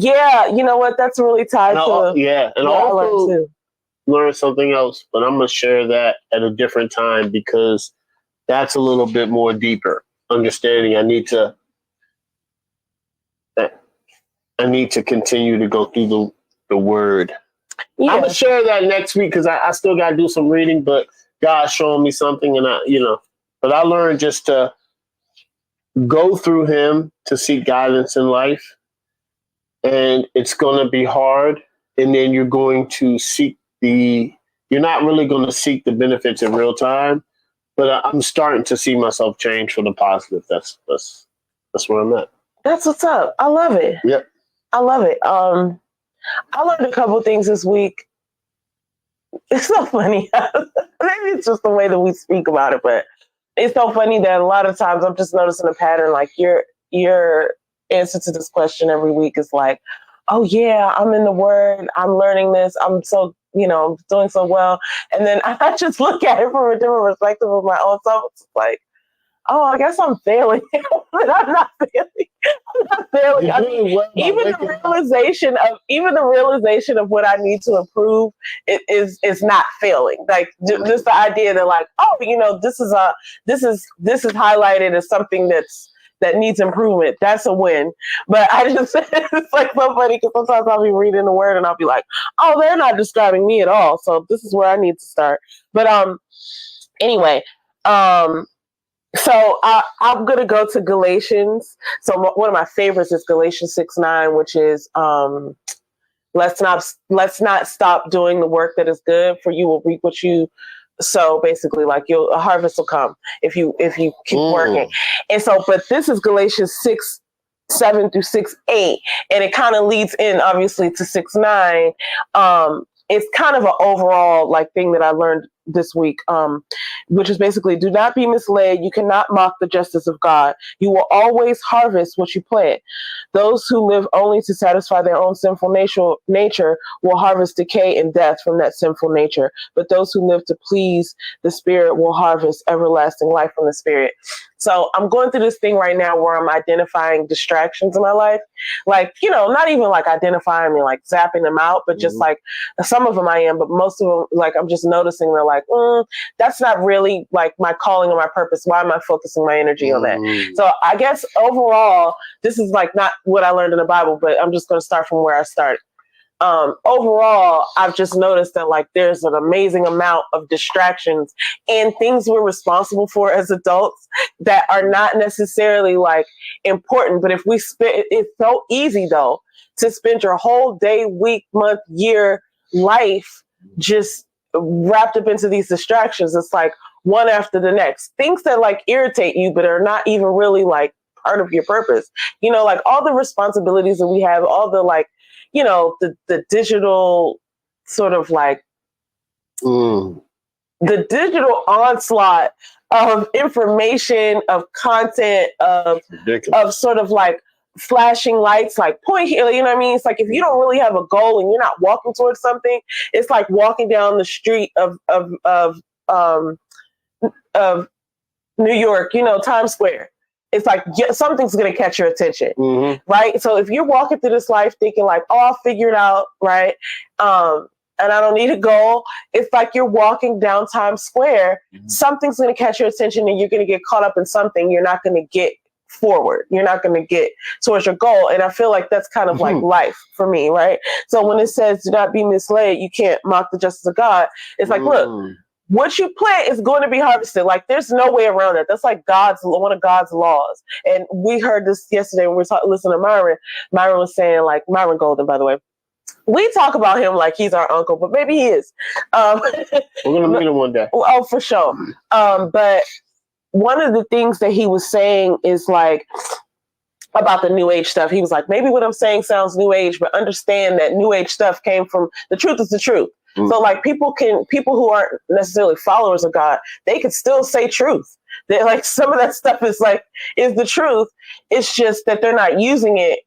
Yeah, you know what? That's really tied to and what I learned also too. learn something else, but I'm gonna share that at a different time because that's a little bit more deeper understanding. I need to continue to go through the word. Yeah. I'm gonna share that next week because I still gotta do some reading, but God's showing me something, and but I learned just to go through Him to seek guidance in life, and it's gonna be hard, and then you're going to you're not really going to seek the benefits in real time, but I'm starting to see myself change for the positive. That's where I'm at. That's what's up. I love it. Yep. I love it. I learned a couple things this week. It's so funny. Maybe it's just the way that we speak about it, but it's so funny that a lot of times I'm just noticing a pattern. Like your answer to this question every week is like, oh yeah, I'm in the Word. I'm learning this. I'm so, doing so well. And then I just look at it from a different perspective of my own self. It's like, oh, I guess I'm failing, but I'm not failing. I'm not failing. I mean, even the realization of what I need to improve is not failing. Like just the idea that like, oh, this is highlighted as something that needs improvement. That's a win. But I just it's like so funny because sometimes I'll be reading the Word and I'll be like, oh, they're not describing me at all. So this is where I need to start. But anyway. So I'm going to go to Galatians. So one of my favorites is Galatians 6:9, which is let's not stop doing the work that is good, for you will reap what you sow. Basically, like a harvest will come if you keep working. And so, but this is Galatians 6:7 through 6:8, and it kind of leads in obviously to 6:9. It's kind of an overall like thing that I learned this week, which is basically, do not be misled. You cannot mock the justice of God. You will always harvest what you plant. Those who live only to satisfy their own sinful nature will harvest decay and death from that sinful nature. But those who live to please the Spirit will harvest everlasting life from the Spirit. So I'm going through this thing right now where I'm identifying distractions in my life. Like, not even like identifying and like zapping them out, but just like some of them I am, but most of them, like, I'm just noticing they're like, that's not really like my calling or my purpose. Why am I focusing my energy on that? So I guess overall, this is like not what I learned in the Bible, but I'm just going to start from where I started. Overall, I've just noticed that like there's an amazing amount of distractions and things we're responsible for as adults that are not necessarily like important. But if we it's so easy though to spend your whole day, week, month, year, life just wrapped up into these distractions. It's like one after the next, things that like irritate you, but are not even really like part of your purpose. Like all the responsibilities that we have, all the like, the digital sort of like the digital onslaught of information, of content, of sort of like flashing lights, like point here, you know what I mean? It's like if you don't really have a goal and you're not walking towards something, it's like walking down the street of New York, Times Square. It's like something's going to catch your attention, right? So if you're walking through this life thinking like, oh, I'll figure it out, right? And I don't need a goal. It's like you're walking down Times Square. Something's going to catch your attention and you're going to get caught up in something. You're not going to get forward. You're not going to get towards your goal. And I feel like that's kind of like life for me, right? So when it says do not be misled, you can't mock the justice of God. It's like, look, what you plant is going to be harvested. Like there's no way around it. That's like one of God's laws. And we heard this yesterday when we were listening to Myron. Myron was saying, like, Myron Golden, by the way. We talk about him like he's our uncle, but maybe he is. We're going to meet him one day. Oh, for sure. But one of the things that he was saying is like, about the New Age stuff. He was like, maybe what I'm saying sounds New Age, but understand that New Age stuff came from, the truth is the truth. So like people who aren't necessarily followers of God, they could still say truth. They're like, some of that stuff is the truth. It's just that they're not using it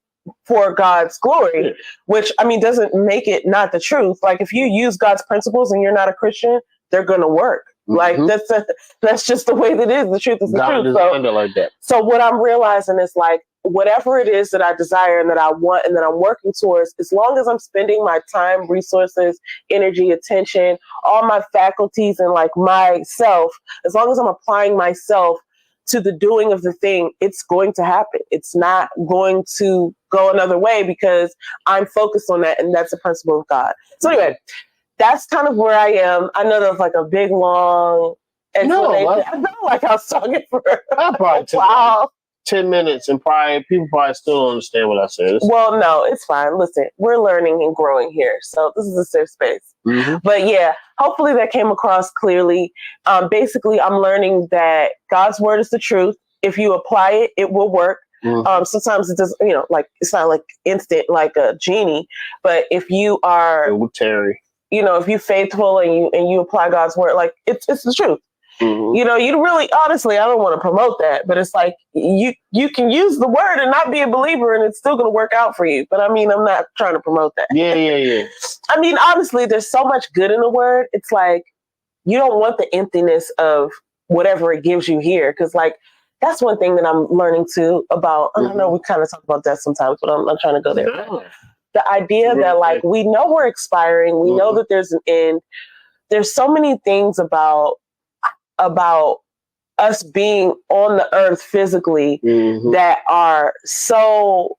for God's glory, which I mean, doesn't make it not the truth. Like if you use God's principles and you're not a Christian, they're going to work. Like that's just the way that it is. The truth is the truth. So, like that. So what I'm realizing is like, whatever it is that I desire and that I want and that I'm working towards, as long as I'm spending my time, resources, energy, attention, all my faculties and like myself, as long as I'm applying myself to the doing of the thing, it's going to happen. It's not going to go another way because I'm focused on that. And that's the principle of God. So anyway, that's kind of where I am. I know that was like a big, long explanation. No, I felt like I was talking for probably wow. 10 minutes and people probably still don't understand what I said. Well, no, it's fine. Listen, we're learning and growing here. So this is a safe space. Mm-hmm. But yeah, hopefully that came across clearly. Basically, I'm learning that God's word is the truth. If you apply it, it will work. Mm-hmm. Sometimes it doesn't, like it's not like instant, like a genie. But if you are, it will tarry. If you're faithful and you apply God's word, like it's the truth. Mm-hmm. You really, honestly, I don't want to promote that, but it's like you can use the word and not be a believer and it's still going to work out for you. But I mean, I'm not trying to promote that. Yeah. I mean, honestly, there's so much good in the word. It's like, you don't want the emptiness of whatever it gives you here. Cause like, that's one thing that I'm learning too about, I don't know, we kind of talk about that sometimes, but I'm not trying to go there. No. The idea that like, we know we're expiring. We know that there's an end. There's so many things about us being on the earth physically that are so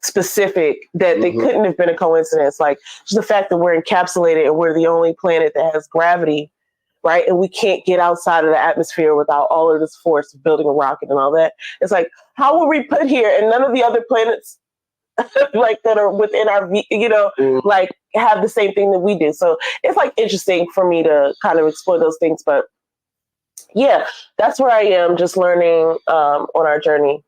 specific that they couldn't have been a coincidence. Like just the fact that we're encapsulated and we're the only planet that has gravity, right? And we can't get outside of the atmosphere without all of this force of building a rocket and all that. It's like, how were we put here? And none of the other planets like that are within our, like have the same thing that we do. So it's like interesting for me to kind of explore those things, but yeah, that's where I am, just learning on our journey.